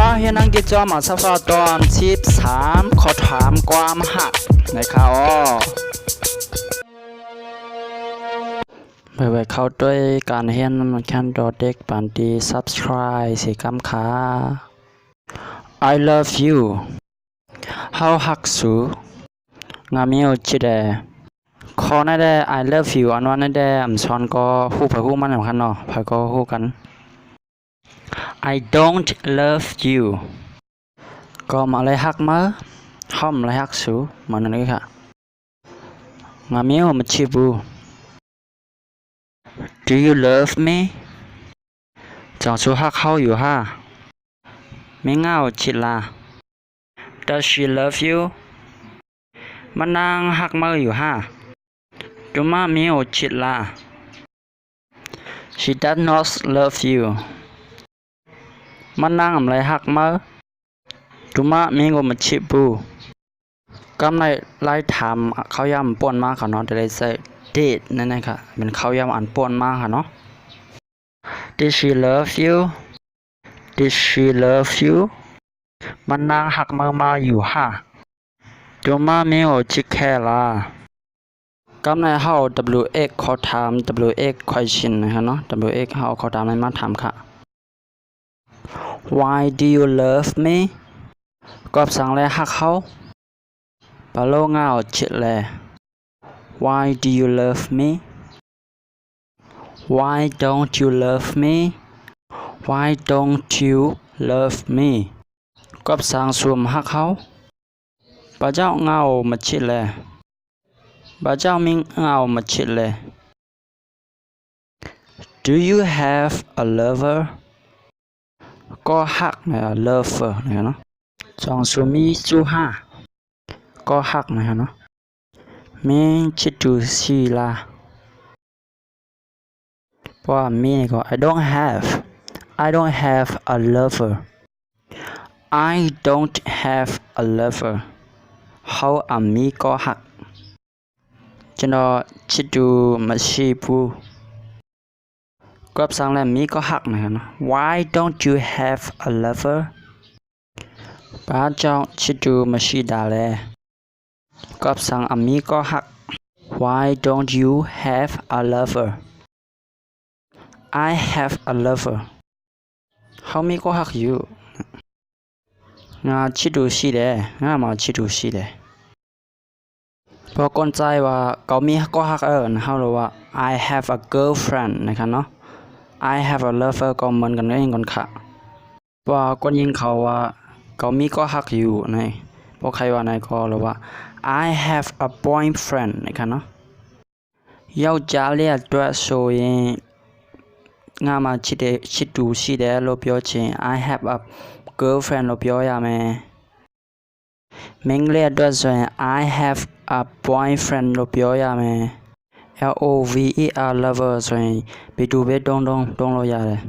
ว่าเฮียนังกิจอมาสักตอน13ขอถามความหักนะครับไปเข้าด้วยการเฮียนมันแค่ดอเด็กปันดี subscribe สิคำค่ะ I love you เฮาฮักสูงามีโอจิเดขอนั่นได้ I love you อันวันนั่นได้อันซ้อนก็ฮู้ไปฮู้มันสำคัญเนาะไปก็ฮู้กัน I don't love you ก็มาเลยฮักมาห้อมเลยฮักสูมันนั่นเลยค่ะงามีโอมาชิบู Do you love me จังสูฮักเขาอยู่ฮะไม่เงาชิลา Does she love you มันนางฮักมาอยู่ฮะจุมามีโอชิลา She does not love you มันนางอะไรฮักมาจุมามีโอมาชิบูกำไรไล่ถามเขาย้ำป่วนมากค่ะเนาะแต่เลยใส่did นั่นเองค่ะเป็นเขาย้ำอ่านป่วนมากค่ะเนาะ Did she love you Did she love you มันนางหักมาอยู่ฮะจุมามีโอชิแค่ละกำในเฮา WX ขอถาม WX question นะคะเนาะ WX เฮาขอถามอะไรมาถามค่ะ Why do you love me กอบสั่งเลยหักเขาปะโลงาจิเลย Why do you love me Why don't you love me Why don't you love me กอบสั่งสวมหักเขาปะเจ้าเงามาจิเลยปะเจ้ามิงเงามาจิเลย Do you have a lover ก็หักนะ lover นะเนาะจองสูมีจูห้าก็หักนะเนาะมิงชิดูซีลาเพราะมีก็ I don't have a lover I don't have a lover เขามีก็หักฉันชิดูมาชีบูก็สั่งแล้วมีก็หักนะเนาะ Why don't you have a lover ป้าเจ้าชิดูมาชีดาเลก็สั่งมีก็หัก Why don't you have a lover I have a lover เขามีก็หักอยู่งาชิดูชีเดงามาชิดูชีเดพอก่อนใจว่าเขามีก็หักเขาเรียกว่า I have a girlfriend นะครับเนาะ I have a lover ก็เหมือนกันเองก่อนค่ะว่าก่อนยิงเขาว่าเขามีก็หักอยู่ในพอใครว่าในก็เรียกว่า I have a boyfriend นะครับเนาะယောက်ျားလေးအတွက်ဆိုရင်ငါမှချစ်သူရှိတယ်လို့ပြောချင် I have a girlfriend လို့ပြောရမယ်မိန်းကလေးအတွက်ဆိုရင် I have a boyfriend လို့ပြောရမယ် LOVER lover ဆိုရင်ဘယ်သူပဲတုံးလို့ရတယ်